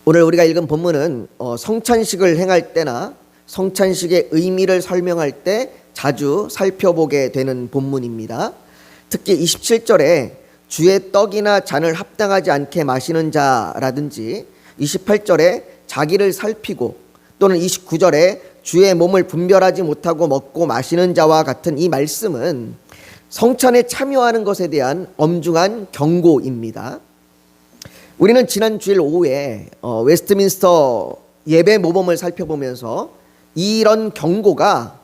오늘 우리가 읽은 본문은 성찬식을 행할 때나 성찬식의 의미를 설명할 때 자주 살펴보게 되는 본문입니다. 특히 27절에 주의 떡이나 잔을 합당하지 않게 마시는 자라든지 28절에 자기를 살피고 또는 29절에 주의 몸을 분별하지 못하고 먹고 마시는 자와 같은 이 말씀은 성찬에 참여하는 것에 대한 엄중한 경고입니다. 우리는 지난 주일 오후에 웨스트민스터 예배 모범을 살펴보면서 이런 경고가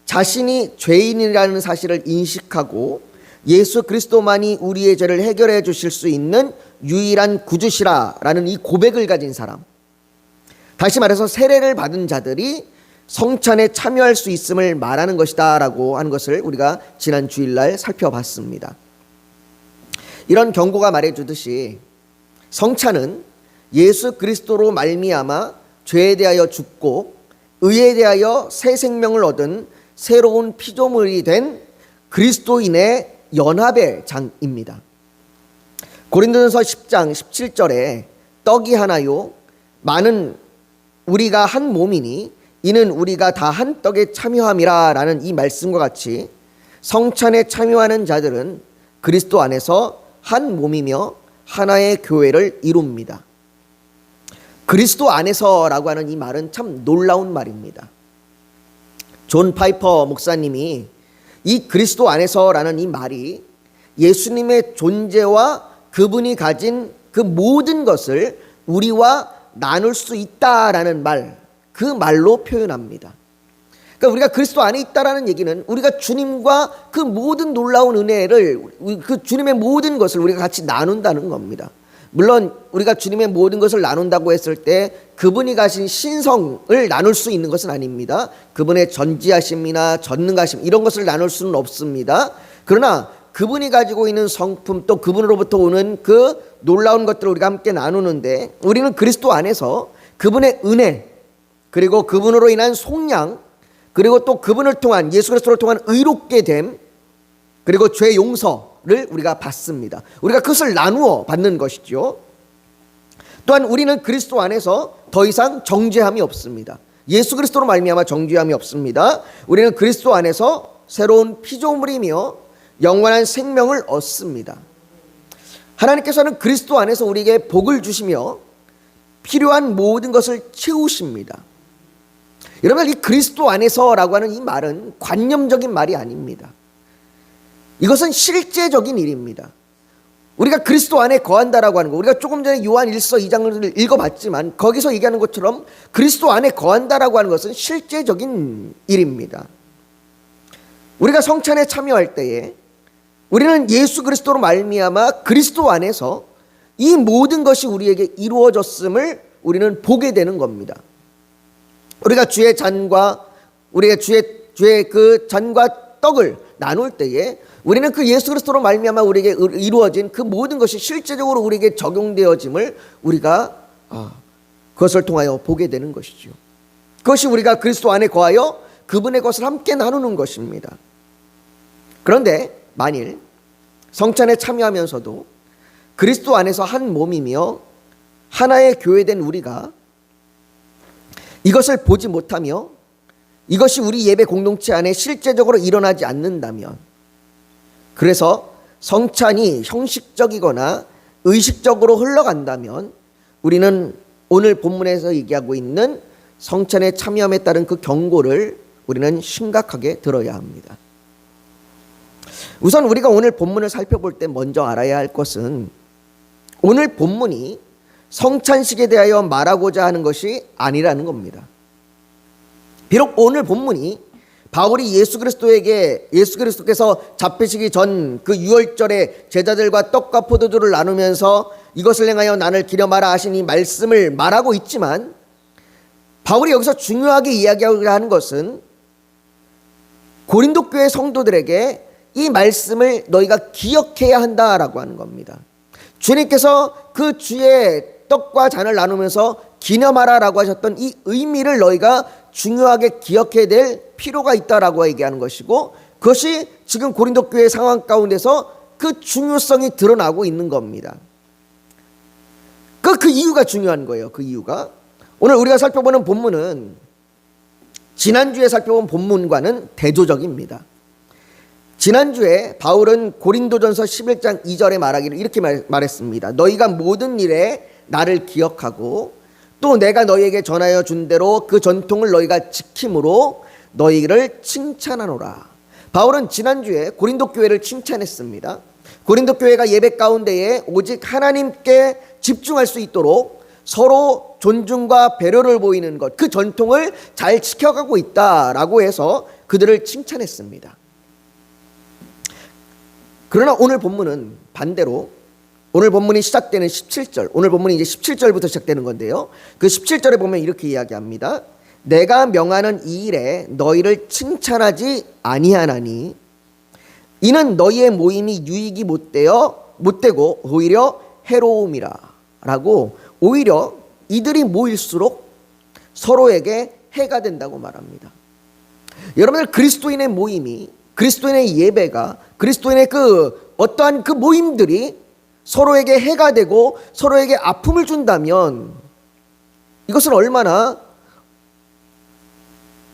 자신이 죄인이라는 사실을 인식하고 예수 그리스도만이 우리의 죄를 해결해 주실 수 있는 유일한 구주시라라는 이 고백을 가진 사람, 다시 말해서 세례를 받은 자들이 성찬에 참여할 수 있음을 말하는 것이다 라고 하는 것을 우리가 지난 주일날 살펴봤습니다. 이런 경고가 말해주듯이 성찬은 예수 그리스도로 말미암아 죄에 대하여 죽고 의에 대하여 새 생명을 얻은 새로운 피조물이 된 그리스도인의 연합의 장입니다. 고린도전서 10장 17절에 떡이 하나요 많은 우리가 한 몸이니 이는 우리가 다 한 떡에 참여함이라 라는 이 말씀과 같이 성찬에 참여하는 자들은 그리스도 안에서 한 몸이며 하나의 교회를 이룹니다. 그리스도 안에서라고 하는 이 말은 참 놀라운 말입니다. 존 파이퍼 목사님이 이 그리스도 안에서라는 이 말이 예수님의 존재와 그분이 가진 그 모든 것을 우리와 나눌 수 있다라는 말, 그 말로 표현합니다. 그러니까 우리가 그리스도 안에 있다라는 얘기는 우리가 주님과 그 모든 놀라운 은혜를, 그 주님의 모든 것을 우리가 같이 나눈다는 겁니다. 물론 우리가 주님의 모든 것을 나눈다고 했을 때 그분이 가신 신성을 나눌 수 있는 것은 아닙니다. 그분의 전지하심이나 전능하심 이런 것을 나눌 수는 없습니다. 그러나 그분이 가지고 있는 성품, 또 그분으로부터 오는 그 놀라운 것들을 우리가 함께 나누는데, 우리는 그리스도 안에서 그분의 은혜, 그리고 그분으로 인한 속량, 그리고 또 그분을 통한, 예수 그리스도를 통한 의롭게 됨, 그리고 죄 용서를 우리가 받습니다. 우리가 그것을 나누어 받는 것이죠. 또한 우리는 그리스도 안에서 더 이상 정죄함이 없습니다. 예수 그리스도로 말미암아 정죄함이 없습니다. 우리는 그리스도 안에서 새로운 피조물이며 영원한 생명을 얻습니다. 하나님께서는 그리스도 안에서 우리에게 복을 주시며 필요한 모든 것을 채우십니다. 여러분, 이 그리스도 안에서라고 하는 이 말은 관념적인 말이 아닙니다. 이것은 실제적인 일입니다. 우리가 그리스도 안에 거한다라고 하는 거, 우리가 조금 전에 요한 1서 2장을 읽어봤지만 거기서 얘기하는 것처럼 그리스도 안에 거한다라고 하는 것은 실제적인 일입니다. 우리가 성찬에 참여할 때에 우리는 예수 그리스도로 말미암아 그리스도 안에서 이 모든 것이 우리에게 이루어졌음을 우리는 보게 되는 겁니다. 우리가 주의 잔과 우리의 주의 그 잔과 떡을 나눌 때에 우리는 그 예수 그리스도로 말미암아 우리에게 이루어진 그 모든 것이 실제적으로 우리에게 적용되어짐을 우리가 그것을 통하여 보게 되는 것이죠. 그것이 우리가 그리스도 안에 거하여 그분의 것을 함께 나누는 것입니다. 그런데 만일 성찬에 참여하면서도 그리스도 안에서 한 몸이며 하나의 교회된 우리가 이것을 보지 못하며 이것이 우리 예배 공동체 안에 실제적으로 일어나지 않는다면, 그래서 성찬이 형식적이거나 의식적으로 흘러간다면 우리는 오늘 본문에서 얘기하고 있는 성찬에 참여함에 따른 그 경고를 우리는 심각하게 들어야 합니다. 우선 우리가 오늘 본문을 살펴볼 때 먼저 알아야 할 것은 오늘 본문이 성찬식에 대하여 말하고자 하는 것이 아니라는 겁니다. 비록 오늘 본문이 바울이 예수 그리스도께서 잡히시기 전 그 유월절에 제자들과 떡과 포도주를 나누면서 이것을 행하여 나를 기려 마라 하신 이 말씀을 말하고 있지만, 바울이 여기서 중요하게 이야기하려 하는 것은 고린도 교회 성도들에게 이 말씀을 너희가 기억해야 한다라고 하는 겁니다. 주님께서 그 주의 떡과 잔을 나누면서 기념하라라고 하셨던 이 의미를 너희가 중요하게 기억해야 될 필요가 있다라고 얘기하는 것이고, 그것이 지금 고린도 교회 상황 가운데서 그 중요성이 드러나고 있는 겁니다. 그 그 이유가 중요한 거예요. 그 이유가 오늘 우리가 살펴보는 본문은 지난주에 살펴본 본문과는 대조적입니다. 지난주에 바울은 고린도전서 11장 2절에 말하기를 이렇게 말했습니다. 너희가 모든 일에 나를 기억하고 또 내가 너희에게 전하여 준 대로 그 전통을 너희가 지킴으로 너희를 칭찬하노라. 바울은 지난주에 고린도 교회를 칭찬했습니다. 고린도 교회가 예배 가운데에 오직 하나님께 집중할 수 있도록 서로 존중과 배려를 보이는 것, 그 전통을 잘 지켜가고 있다라고 해서 그들을 칭찬했습니다. 그러나 오늘 본문은 반대로 오늘 본문이 시작되는 17절, 오늘 본문이 이제 17절부터 시작되는 건데요. 그 17절에 보면 이렇게 이야기합니다. 내가 명하는 이 일에 너희를 칭찬하지 아니하나니 이는 너희의 모임이 유익이 못되고 오히려 해로움이라 라고 오히려 이들이 모일수록 서로에게 해가 된다고 말합니다. 여러분들 그리스도인의 모임이 그리스도인의 예배가 그리스도인의 그 어떠한 그 모임들이 서로에게 해가 되고 서로에게 아픔을 준다면 이것은 얼마나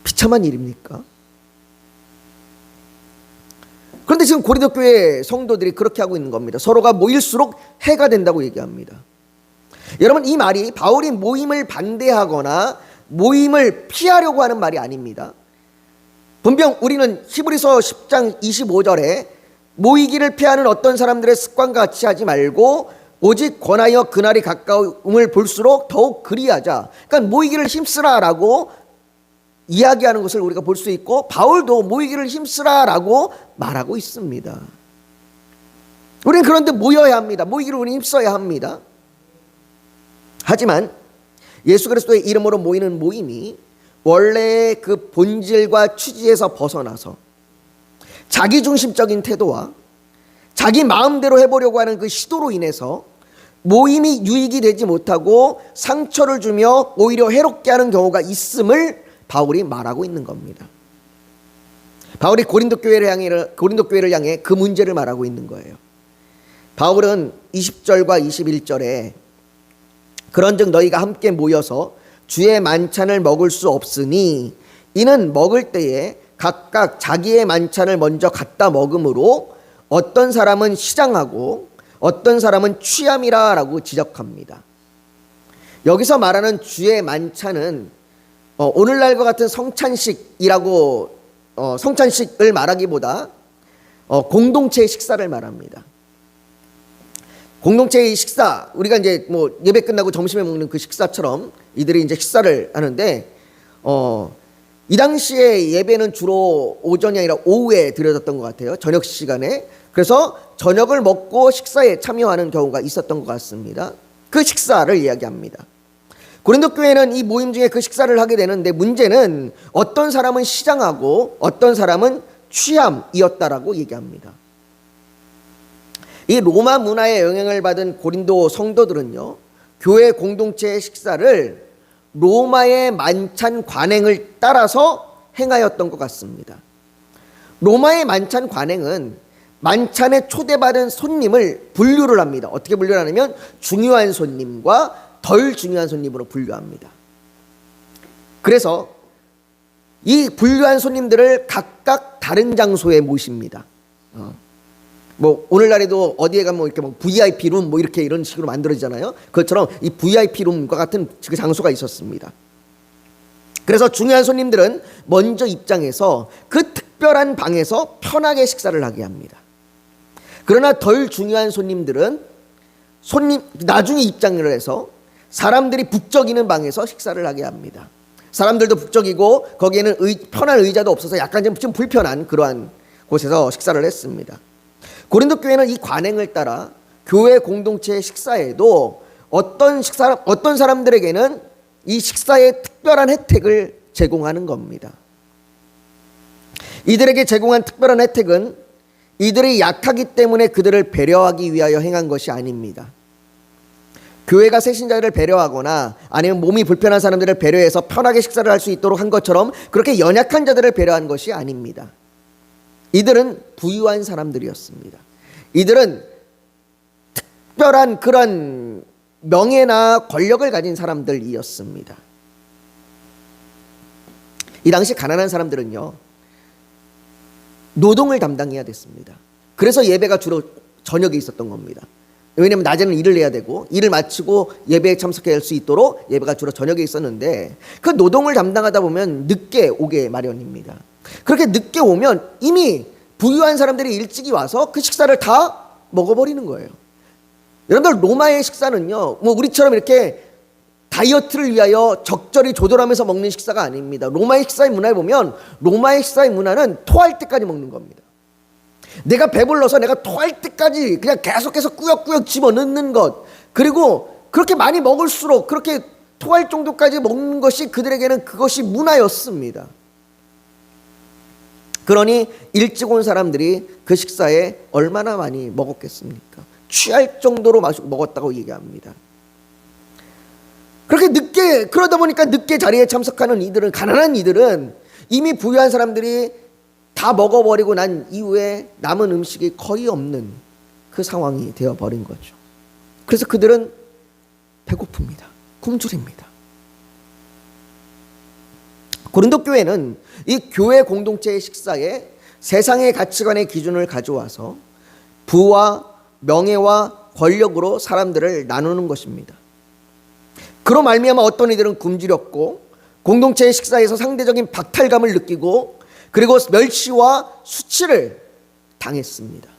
비참한 일입니까? 그런데 지금 고린도 교회 성도들이 그렇게 하고 있는 겁니다. 서로가 모일수록 해가 된다고 얘기합니다. 여러분 이 말이 바울이 모임을 반대하거나 모임을 피하려고 하는 말이 아닙니다. 분명 우리는 히브리서 10장 25절에 모이기를 피하는 어떤 사람들의 습관과 같이 하지 말고 오직 권하여 그날이 가까움을 볼수록 더욱 그리하자. 그러니까 모이기를 힘쓰라라고 이야기하는 것을 우리가 볼 수 있고 바울도 모이기를 힘쓰라라고 말하고 있습니다. 우리는 그런데 모여야 합니다. 모이기를 우리는 힘써야 합니다. 하지만 예수 그리스도의 이름으로 모이는 모임이 원래의 그 본질과 취지에서 벗어나서 자기중심적인 태도와 자기 마음대로 해보려고 하는 그 시도로 인해서 모임이 유익이 되지 못하고 상처를 주며 오히려 해롭게 하는 경우가 있음을 바울이 말하고 있는 겁니다. 바울이 고린도 교회를 향해 그 문제를 말하고 있는 거예요. 바울은 20절과 21절에 그런즉 너희가 함께 모여서 주의 만찬을 먹을 수 없으니 이는 먹을 때에 각각 자기의 만찬을 먼저 갖다 먹음으로 어떤 사람은 시장하고 어떤 사람은 취함이라라고 지적합니다. 여기서 말하는 주의 만찬은 오늘날과 같은 성찬식이라고 성찬식을 말하기보다 공동체의 식사를 말합니다. 공동체의 식사, 우리가 이제 뭐 예배 끝나고 점심에 먹는 그 식사처럼 이들이 이제 식사를 하는데 이 당시에 예배는 주로 오전이 아니라 오후에 드려졌던 것 같아요. 저녁 시간에. 그래서 저녁을 먹고 식사에 참여하는 경우가 있었던 것 같습니다. 그 식사를 이야기합니다. 고린도 교회는 이 모임 중에 그 식사를 하게 되는데 문제는 어떤 사람은 시장하고 어떤 사람은 취함이었다라고 얘기합니다. 이 로마 문화의 영향을 받은 고린도 성도들은요, 교회 공동체의 식사를 로마의 만찬 관행을 따라서 행하였던 것 같습니다. 로마의 만찬 관행은 만찬에 초대받은 손님을 분류를 합니다. 어떻게 분류를 하냐면 중요한 손님과 덜 중요한 손님으로 분류합니다. 그래서 이 분류한 손님들을 각각 다른 장소에 모십니다. 뭐 오늘날에도 어디에 가면 이렇게 뭐 VIP 룸 뭐 이렇게 이런 식으로 만들어지잖아요. 그것처럼 이 VIP 룸과 같은 그 장소가 있었습니다. 그래서 중요한 손님들은 먼저 입장해서 그 특별한 방에서 편하게 식사를 하게 합니다. 그러나 덜 중요한 손님들은 나중에 입장을 해서 사람들이 북적이는 방에서 식사를 하게 합니다. 사람들도 북적이고 거기에는 편한 의자도 없어서 약간 좀 불편한 그러한 곳에서 식사를 했습니다. 고린도 교회는 이 관행을 따라 교회 공동체의 식사에도 어떤 사람들에게는 이 식사에 특별한 혜택을 제공하는 겁니다. 이들에게 제공한 특별한 혜택은 이들이 약하기 때문에 그들을 배려하기 위하여 행한 것이 아닙니다. 교회가 새신자를 배려하거나 아니면 몸이 불편한 사람들을 배려해서 편하게 식사를 할 수 있도록 한 것처럼 그렇게 연약한 자들을 배려한 것이 아닙니다. 이들은 부유한 사람들이었습니다. 이들은 특별한 그런 명예나 권력을 가진 사람들이었습니다. 이 당시 가난한 사람들은요, 노동을 담당해야 됐습니다. 그래서 예배가 주로 저녁에 있었던 겁니다. 왜냐하면 낮에는 일을 해야 되고 일을 마치고 예배에 참석할 수 있도록 예배가 주로 저녁에 있었는데, 그 노동을 담당하다 보면 늦게 오게 마련입니다. 그렇게 늦게 오면 이미 부유한 사람들이 일찍이 와서 그 식사를 다 먹어버리는 거예요. 여러분들, 로마의 식사는요, 뭐 우리처럼 이렇게 다이어트를 위하여 적절히 조절하면서 먹는 식사가 아닙니다. 로마의 식사의 문화에 보면, 로마의 식사의 문화는 토할 때까지 먹는 겁니다. 내가 배불러서 내가 토할 때까지 그냥 계속해서 꾸역꾸역 집어넣는 것, 그리고 그렇게 많이 먹을수록 그렇게 토할 정도까지 먹는 것이 그들에게는 그것이 문화였습니다. 그러니 일찍 온 사람들이 그 식사에 얼마나 많이 먹었겠습니까? 취할 정도로 먹었다고 얘기합니다. 그렇게 늦게, 그러다 보니까 늦게 자리에 참석하는 이들은, 가난한 이들은 이미 부유한 사람들이 다 먹어버리고 난 이후에 남은 음식이 거의 없는 그 상황이 되어버린 거죠. 그래서 그들은 배고픕니다. 굶주립니다. 고린도 교회는 이 교회 공동체의 식사에 세상의 가치관의 기준을 가져와서 부와 명예와 권력으로 사람들을 나누는 것입니다. 그로 말미암아 어떤 이들은 굶주렸고, 공동체의 식사에서 상대적인 박탈감을 느끼고, 그리고 멸시와 수치를 당했습니다.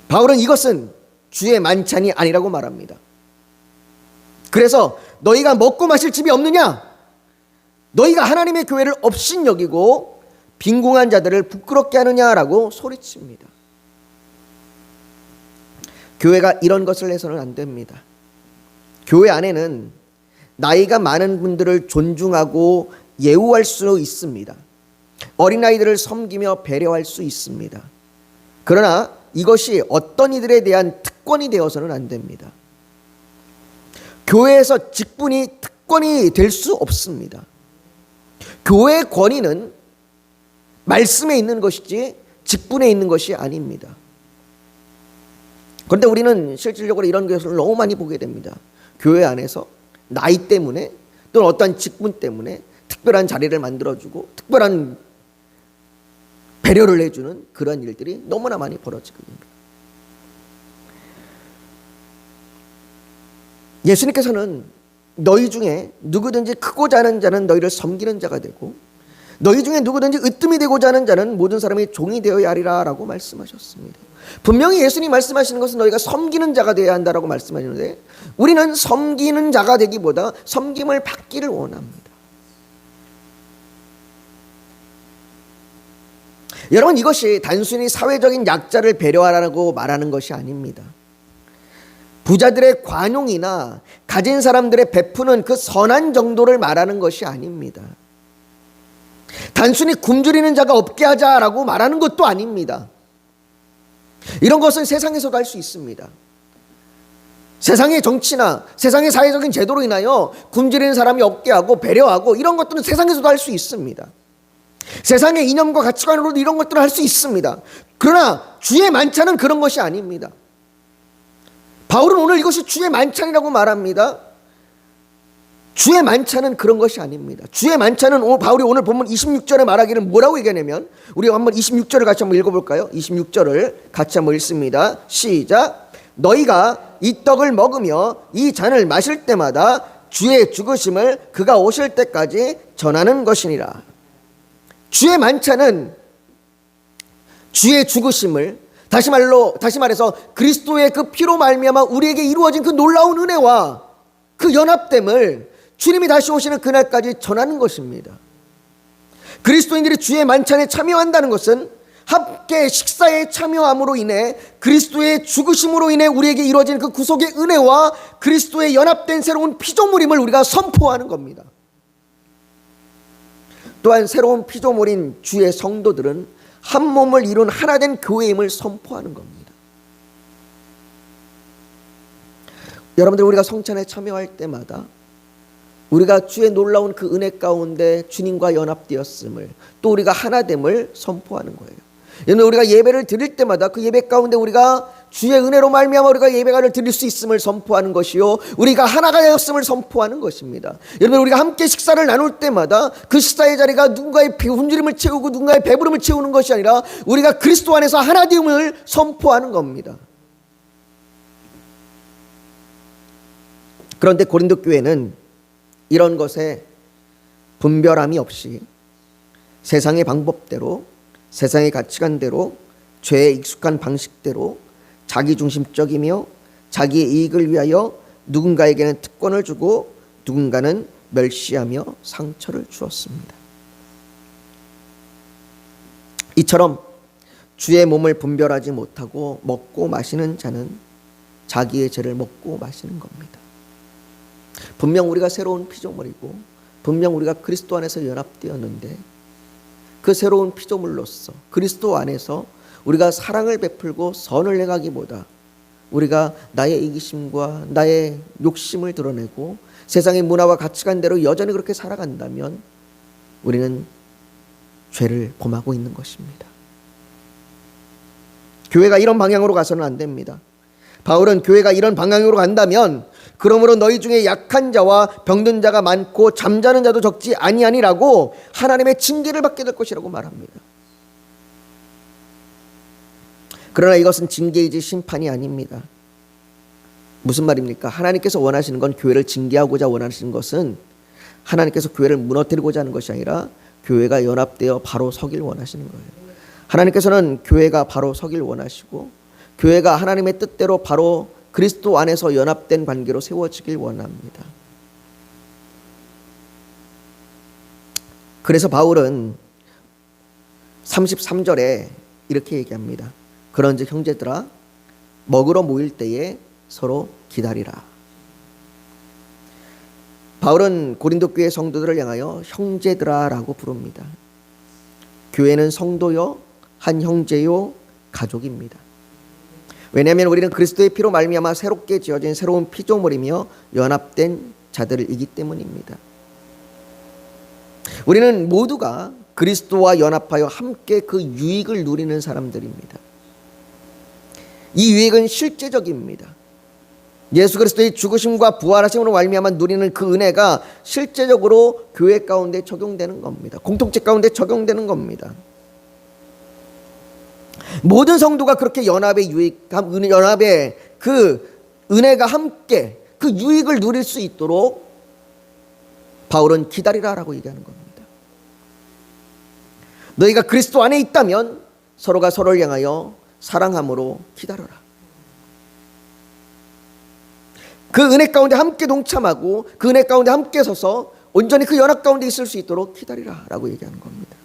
바울은 이것은 주의 만찬이 아니라고 말합니다. 그래서 너희가 먹고 마실 집이 없느냐? 너희가 하나님의 교회를 업신여기고 빈궁한 자들을 부끄럽게 하느냐라고 소리칩니다. 교회가 이런 것을 해서는 안 됩니다. 교회 안에는 나이가 많은 분들을 존중하고 예우할 수 있습니다. 어린아이들을 섬기며 배려할 수 있습니다. 그러나 이것이 어떤 이들에 대한 특권이 되어서는 안 됩니다. 교회에서 직분이 특권이 될 수 없습니다. 교회의 권위는 말씀에 있는 것이지 직분에 있는 것이 아닙니다. 그런데 우리는 실질적으로 이런 것을 너무 많이 보게 됩니다. 교회 안에서 나이 때문에 또는 어떤 직분 때문에 특별한 자리를 만들어주고 특별한 배려를 해주는 그런 일들이 너무나 많이 벌어지고 있습니다. 예수님께서는 너희 중에 누구든지 크고자 하는 자는 너희를 섬기는 자가 되고, 너희 중에 누구든지 으뜸이 되고자 하는 자는 모든 사람이 종이 되어야 하리라 라고 말씀하셨습니다. 분명히 예수님 말씀하시는 것은 너희가 섬기는 자가 되어야 한다라고 말씀하시는데, 우리는 섬기는 자가 되기보다 섬김을 받기를 원합니다. 여러분, 이것이 단순히 사회적인 약자를 배려하라고 말하는 것이 아닙니다. 부자들의 관용이나 가진 사람들의 베푸는 그 선한 정도를 말하는 것이 아닙니다. 단순히 굶주리는 자가 없게 하자라고 말하는 것도 아닙니다. 이런 것은 세상에서도 할 수 있습니다. 세상의 정치나 세상의 사회적인 제도로 인하여 굶주리는 사람이 없게 하고 배려하고, 이런 것들은 세상에서도 할 수 있습니다. 세상의 이념과 가치관으로도 이런 것들을 할 수 있습니다. 그러나 주의 만찬은 그런 것이 아닙니다. 바울은 오늘 이것이 주의 만찬이라고 말합니다. 주의 만찬은 그런 것이 아닙니다. 주의 만찬은 바울이 오늘 본문 26절에 말하기를 뭐라고 얘기하냐면, 우리가 한번 26절을 같이 한번 읽어볼까요? 26절을 같이 한번 읽습니다. 시작. 너희가 이 떡을 먹으며 이 잔을 마실 때마다 주의 죽으심을 그가 오실 때까지 전하는 것이니라. 주의 만찬은 주의 죽으심을, 다시 말해서 그리스도의 그 피로 말미암아 우리에게 이루어진 그 놀라운 은혜와 그 연합됨을 주님이 다시 오시는 그날까지 전하는 것입니다. 그리스도인들이 주의 만찬에 참여한다는 것은 함께 식사에 참여함으로 인해 그리스도의 죽으심으로 인해 우리에게 이루어진 그 구속의 은혜와 그리스도의 연합된 새로운 피조물임을 우리가 선포하는 겁니다. 또한 새로운 피조물인 주의 성도들은 한 몸을 이룬 하나된 교회임을 선포하는 겁니다. 여러분들, 우리가 성찬에 참여할 때마다 우리가 주의 놀라운 그 은혜 가운데 주님과 연합되었음을, 또 우리가 하나됨을 선포하는 거예요. 여러분, 우리가 예배를 드릴 때마다 그 예배 가운데 우리가 주의 은혜로 말미암아 우리가 예배를 드릴 수 있음을 선포하는 것이요, 우리가 하나가 되었음을 선포하는 것입니다. 여러분, 우리가 함께 식사를 나눌 때마다 그 식사의 자리가 누군가의 굶주림을 채우고 누군가의 배부름을 채우는 것이 아니라 우리가 그리스도 안에서 하나 되음을 선포하는 겁니다. 그런데 고린도 교회는 이런 것에 분별함이 없이 세상의 방법대로, 세상의 가치관대로, 죄에 익숙한 방식대로 자기중심적이며 자기의 이익을 위하여 누군가에게는 특권을 주고 누군가는 멸시하며 상처를 주었습니다. 이처럼 주의 몸을 분별하지 못하고 먹고 마시는 자는 자기의 죄를 먹고 마시는 겁니다. 분명 우리가 새로운 피조물이고 분명 우리가 그리스도 안에서 연합되었는데 그 새로운 피조물로서 그리스도 안에서 우리가 사랑을 베풀고 선을 행하기보다 우리가 나의 이기심과 나의 욕심을 드러내고 세상의 문화와 가치관대로 여전히 그렇게 살아간다면 우리는 죄를 범하고 있는 것입니다. 교회가 이런 방향으로 가서는 안 됩니다. 바울은 교회가 이런 방향으로 간다면 그러므로 너희 중에 약한 자와 병든 자가 많고 잠자는 자도 적지 아니하니라고 하나님의 징계를 받게 될 것이라고 말합니다. 그러나 이것은 징계이지 심판이 아닙니다. 무슨 말입니까? 하나님께서 원하시는 건 교회를 징계하고자 원하시는 것은 하나님께서 교회를 무너뜨리고자 하는 것이 아니라 교회가 연합되어 바로 서길 원하시는 거예요. 하나님께서는 교회가 바로 서길 원하시고 교회가 하나님의 뜻대로 바로 그리스도 안에서 연합된 관계로 세워지길 원합니다. 그래서 바울은 33절에 이렇게 얘기합니다. 그런즉 형제들아, 먹으러 모일 때에 서로 기다리라. 바울은 고린도 교회 성도들을 향하여 형제들아라고 부릅니다. 교회는 성도요, 한 형제요, 가족입니다. 왜냐하면 우리는 그리스도의 피로 말미암아 새롭게 지어진 새로운 피조물이며 연합된 자들이기 때문입니다. 우리는 모두가 그리스도와 연합하여 함께 그 유익을 누리는 사람들입니다. 이 유익은 실제적입니다. 예수 그리스도의 죽으심과 부활하심으로 말미암아 누리는 그 은혜가 실제적으로 교회 가운데 적용되는 겁니다. 공동체 가운데 적용되는 겁니다. 모든 성도가 그렇게 연합의 연합의 그 은혜가 함께 그 유익을 누릴 수 있도록 바울은 기다리라라고 얘기하는 겁니다. 너희가 그리스도 안에 있다면 서로가 서로를 향하여 사랑함으로 기다려라. 그 은혜 가운데 함께 동참하고 그 은혜 가운데 함께 서서 온전히 그 연합 가운데 있을 수 있도록 기다리라라고 얘기하는 겁니다.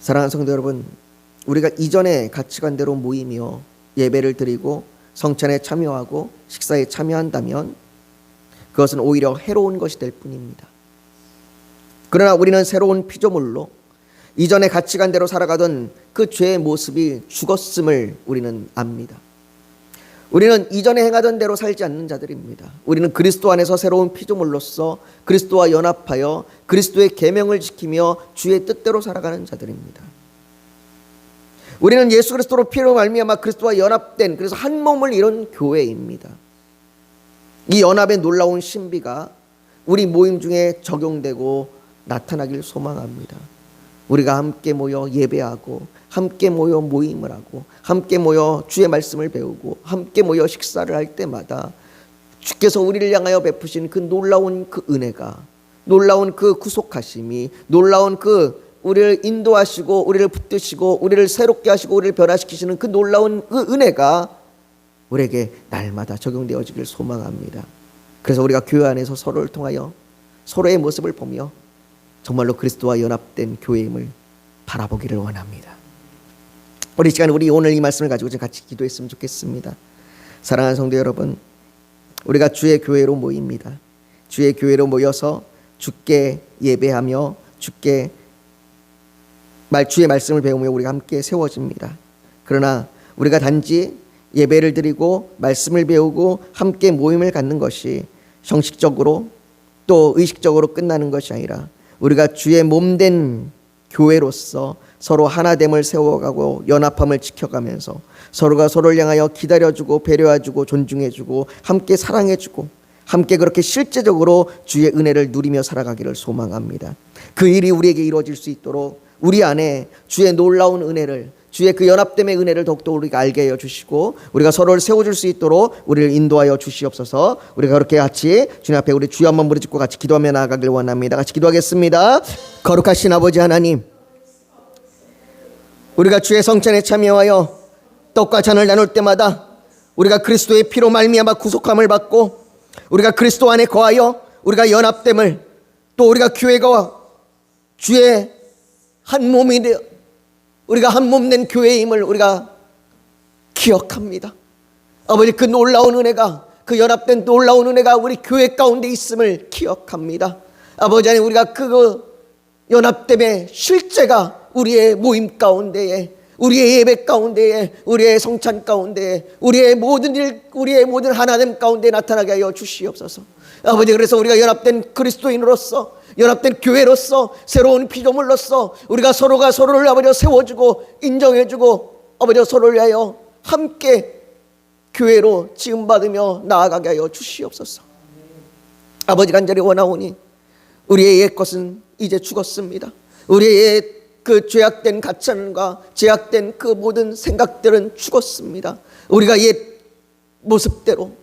사랑하는 성도 여러분, 우리가 이전의 가치관대로 모이며 예배를 드리고 성찬에 참여하고 식사에 참여한다면 그것은 오히려 해로운 것이 될 뿐입니다. 그러나 우리는 새로운 피조물로 이전의 가치관대로 살아가던 그 죄의 모습이 죽었음을 우리는 압니다. 우리는 이전에 행하던 대로 살지 않는 자들입니다. 우리는 그리스도 안에서 새로운 피조물로서 그리스도와 연합하여 그리스도의 계명을 지키며 주의 뜻대로 살아가는 자들입니다. 우리는 예수 그리스도로 피로 말미암아 그리스도와 연합된, 그래서 한 몸을 이룬 교회입니다. 이 연합의 놀라운 신비가 우리 모임 중에 적용되고 나타나길 소망합니다. 우리가 함께 모여 예배하고 함께 모여 모임을 하고 함께 모여 주의 말씀을 배우고 함께 모여 식사를 할 때마다 주께서 우리를 향하여 베푸신 그 놀라운 그 은혜가, 놀라운 그 구속하심이, 놀라운 그 우리를 인도하시고 우리를 붙드시고 우리를 새롭게 하시고 우리를 변화시키시는 그 놀라운 그 은혜가 우리에게 날마다 적용되어지길 소망합니다. 그래서 우리가 교회 안에서 서로를 통하여 서로의 모습을 보며 정말로 그리스도와 연합된 교회임을 바라보기를 원합니다. 우리 시간에 우리 오늘 이 말씀을 가지고 같이 기도했으면 좋겠습니다. 사랑하는 성도 여러분, 우리가 주의 교회로 모입니다. 주의 교회로 모여서 주께 예배하며 주의 말씀을 배우며 우리가 함께 세워집니다. 그러나 우리가 단지 예배를 드리고 말씀을 배우고 함께 모임을 갖는 것이 형식적으로 또 의식적으로 끝나는 것이 아니라 우리가 주의 몸된 교회로서 서로 하나됨을 세워가고 연합함을 지켜가면서 서로가 서로를 향하여 기다려주고 배려해주고 존중해주고 함께 사랑해주고 함께 그렇게 실제적으로 주의 은혜를 누리며 살아가기를 소망합니다. 그 일이 우리에게 이루어질 수 있도록 우리 안에 주의 놀라운 은혜를, 주의 그 연합됨의 은혜를 더욱더 우리가 알게 하여 주시고 우리가 서로를 세워줄 수 있도록 우리를 인도하여 주시옵소서. 우리가 그렇게 같이 주님 앞에 우리 주여 한번 부르짖고 같이 기도하며 나아가길 원합니다. 같이 기도하겠습니다. 거룩하신 아버지 하나님, 우리가 주의 성찬에 참여하여 떡과 잔을 나눌 때마다 우리가 그리스도의 피로 말미암아 구속함을 받고 우리가 그리스도 안에 거하여 우리가 연합됨을, 또 우리가 교회가 주의 한 몸이 되어 우리가 한 몸 된 교회임을 우리가 기억합니다. 아버지, 그 놀라운 은혜가, 그 연합된 놀라운 은혜가 우리 교회 가운데 있음을 기억합니다. 아버지 하나님, 우리가 그 연합됨의 실제가 우리의 모임 가운데에, 우리의 예배 가운데에, 우리의 성찬 가운데에, 우리의 모든 일, 우리의 모든 하나됨 가운데 나타나게 하여 주시옵소서. 아버지, 그래서 우리가 연합된 그리스도인으로서, 연합된 교회로서, 새로운 피조물로서 우리가 서로가 서로를 아버지 세워주고 인정해주고 아버지 서로를 위하여 함께 교회로 지음받으며 나아가게 하여 주시옵소서. 아버지, 간절히 원하오니 우리의 옛 것은 이제 죽었습니다. 우리의 옛 그 죄악된 가치관과 죄악된 그 모든 생각들은 죽었습니다. 우리가 옛 모습대로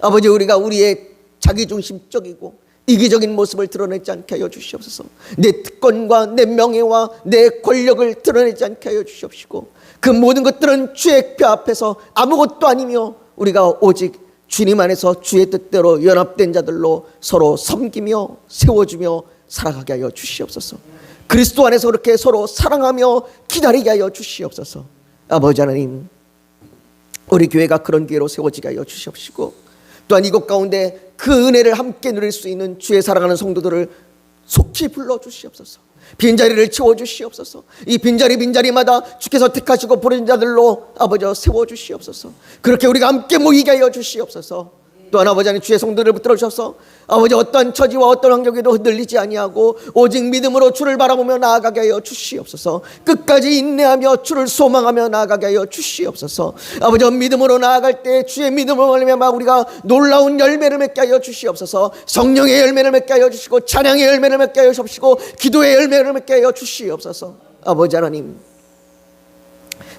아버지, 우리가 우리의 자기중심적이고 이기적인 모습을 드러내지 않게 하여 주시옵소서. 내 특권과 내 명예와 내 권력을 드러내지 않게 하여 주시옵시고 그 모든 것들은 주의 뼈 앞에서 아무것도 아니며 우리가 오직 주님 안에서 주의 뜻대로 연합된 자들로 서로 섬기며 세워주며 살아가게 하여 주시옵소서. 그리스도 안에서 그렇게 서로 사랑하며 기다리게 하여 주시옵소서. 아버지 하나님, 우리 교회가 그런 교회로 세워지게 하여 주시옵시고 또한 이곳 가운데 그 은혜를 함께 누릴 수 있는 주의 사랑하는 성도들을 속히 불러주시옵소서. 빈자리를 채워주시옵소서. 이 빈자리마다 주께서 택하시고 부르신 자들로 아버지 세워주시옵소서. 그렇게 우리가 함께 모이게 하여 주시옵소서. 또한 아버지 하나님, 주의 성도들을 붙들어 주셔서 아버지 어떠한 처지와 어떤 환경에도 흔들리지 아니하고 오직 믿음으로 주를 바라보며 나아가게 하여 주시옵소서. 끝까지 인내하며 주를 소망하며 나아가게 하여 주시옵소서. 아버지, 믿음으로 나아갈 때 주의 믿음으로 말미암아 우리가 놀라운 열매를 맺게 하여 주시옵소서. 성령의 열매를 맺게 하여 주시고 찬양의 열매를 맺게 하여 주시고 기도의 열매를 맺게 하여 주시옵소서. 아버지 하나님,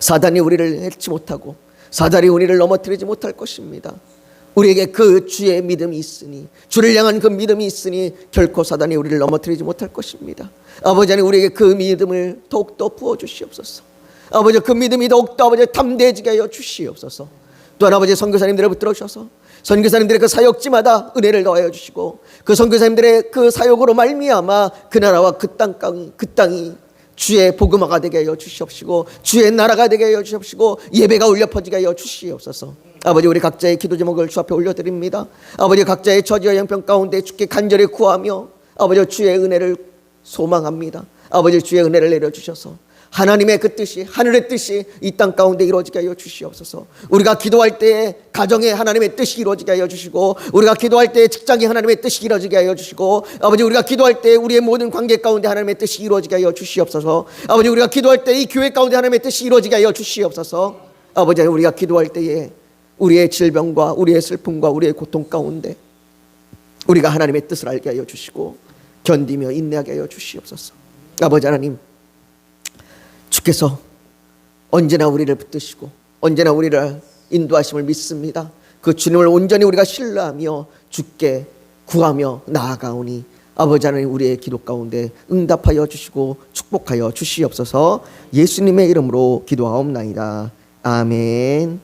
사단이 우리를 해치 못하고 사단이 우리를 넘어뜨리지 못할 것입니다. 우리에게 그 주의 믿음이 있으니, 주를 향한 그 믿음이 있으니 결코 사단이 우리를 넘어뜨리지 못할 것입니다. 아버지 하나님, 우리에게 그 믿음을 더욱더 부어주시옵소서. 아버지, 그 믿음이 더욱더 아버지 담대해지게 하여 주시옵소서. 또한 아버지, 선교사님들을 붙들어 주셔서 선교사님들의 그 사역지마다 은혜를 더하여 주시고 그 선교사님들의 그 사역으로 말미암아 그 나라와 그 땅이 주의 복음화가 되게 하여 주시옵시고 주의 나라가 되게 하여 주시옵시고 예배가 울려 퍼지게 하여 주시옵소서. 아버지, 우리 각자의 기도 제목을 주 앞에 올려드립니다. 아버지, 각자의 처지와 형편 가운데 주께 간절히 구하며 아버지 주의 은혜를 소망합니다. 아버지, 주의 은혜를 내려주셔서 하나님의 그 뜻이, 하늘의 뜻이 이 땅 가운데 이루어지게 하여 주시옵소서. 우리가 기도할 때에 가정에 하나님의 뜻이 이루어지게 하여 주시고 우리가 기도할 때에 직장에 하나님의 뜻이 이루어지게 하여 주시고 아버지, 우리가 기도할 때에 우리의 모든 관계 가운데 하나님의 뜻이 이루어지게 하여 주시옵소서. 아버지, 우리가 기도할 때 이 교회 가운데 하나님의 뜻이 이루어지게 하여 주시옵소서. 아버지, 우리가 기도할 때에 우리의 질병과 우리의 슬픔과 우리의 고통 가운데 우리가 하나님의 뜻을 알게 하여 주시고 견디며 인내하게 하여 주시옵소서. 아버지 하나님, 주께서 언제나 우리를 붙드시고 언제나 우리를 인도하심을 믿습니다. 그 주님을 온전히 우리가 신뢰하며 주께 구하며 나아가오니 아버지 하나님, 우리의 기도 가운데 응답하여 주시고 축복하여 주시옵소서. 예수님의 이름으로 기도하옵나이다. 아멘.